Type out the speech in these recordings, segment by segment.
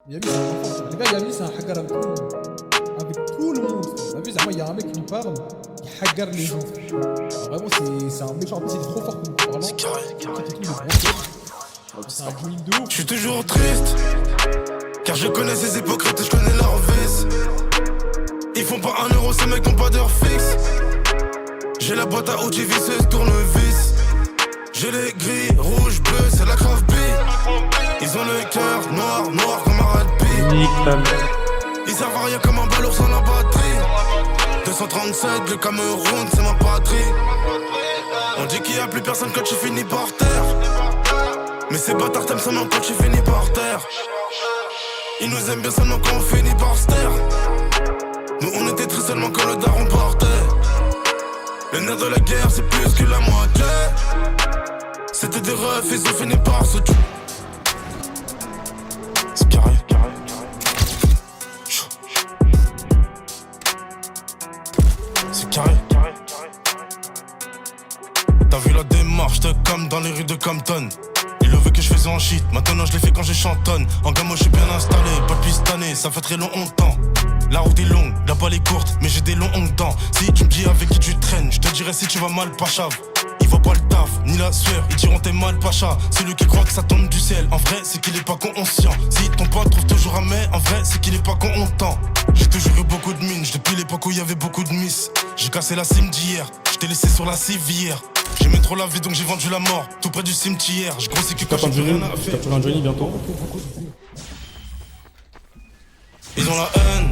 Yami, c'est un enfant. Les gars, Yami, c'est un hagar avec tout le monde. Avec tout le monde. T'as vu, il y a un mec qui nous parle, il hagar les gens. Alors, vraiment, c'est un méchant. En plus, il est trop fort pour nous parler. C'est carré. C'est un bullying de ouf. Je suis toujours triste, car je connais ces hypocrites et je connais leur vice. Ils font pas 1 euro, ces mecs n'ont pas d'heure fixe. J'ai la boîte à outils visseuse, tournevis. J'ai les gris, rouge, bleu, c'est la craft B. Ils ont le cœur noir, noir comme un rugby. Ils servent à rien comme un balourd sans la batterie. 237, le Cameroun, c'est ma patrie. On dit qu'il y a plus personne quand tu finis par terre. Mais ces bâtards t'aiment seulement quand tu finis par terre. Ils nous aiment bien seulement quand on finit par se taire. Nous on était tristes seulement quand le daron partait. Le nerf de la guerre c'est plus que la moitié. C'était des refs, ils ont fini par se tuer. C'est carré, carré. C'est carré, carré. T'as vu la démarche de comme dans les rues de Compton. Il le veut que je faisais en shit, maintenant je l'ai fait quand je chantonne. En gamme je suis bien installé, pas depuis cette année, ça fait très longtemps. La route est longue, la balle est courte, mais j'ai des longs dents. Si tu me dis avec qui tu traînes, je te dirai si tu vas mal, Pacha. Il voit pas le taf, ni la sueur, ils diront t'es mal, Pacha. Celui qui croit que ça tombe du ciel, en vrai c'est qu'il est pas conscient. Si ton pote trouve toujours un mais, en vrai c'est qu'il est pas content. J'ai toujours eu beaucoup de mines, depuis l'époque où il y avait beaucoup de miss. J'ai cassé la cime d'hier, je t'ai laissé sur la civière. J'aimais trop la vie donc j'ai vendu la mort, tout près du cimetière. Je grossis que quand j'ai plus rien à faire. Capture un Johnny bientôt. Ils ont la haine,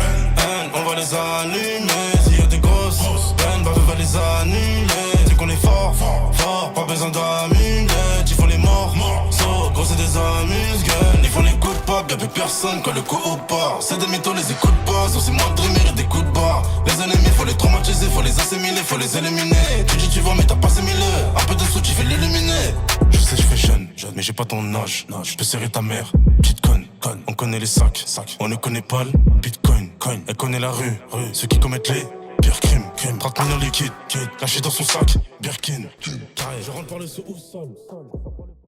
on va les allumer. S'il y a des grosses peines, bah on va les annuler. C'est qu'on est fort, fort, pas besoin d'amulette. Ils font les morts, so, gros c'est des amuse-gueules. Ils font les coups de pape, y'a plus personne quand le coup part. C'est des mythos, les écoutes pas, sauf c'est moi de dreamer et des coups de barre. Les ennemis, faut les traumatiser, faut les assimiler, faut les éliminer. Tu dis tu vois mais t'as pas similé. Un peu de sous, tu fais l'éliminer. Je sais je fais jeune, mais j'ai pas ton âge. Je peux serrer ta mère, petite conne. On connaît les sacs, on ne connaît pas le bitcoin. Elle connaît la rue, ceux qui commettent les pires crimes. 30 millions liquides, cachés dans son sac, Birkin. Je rentre par le sous-sol.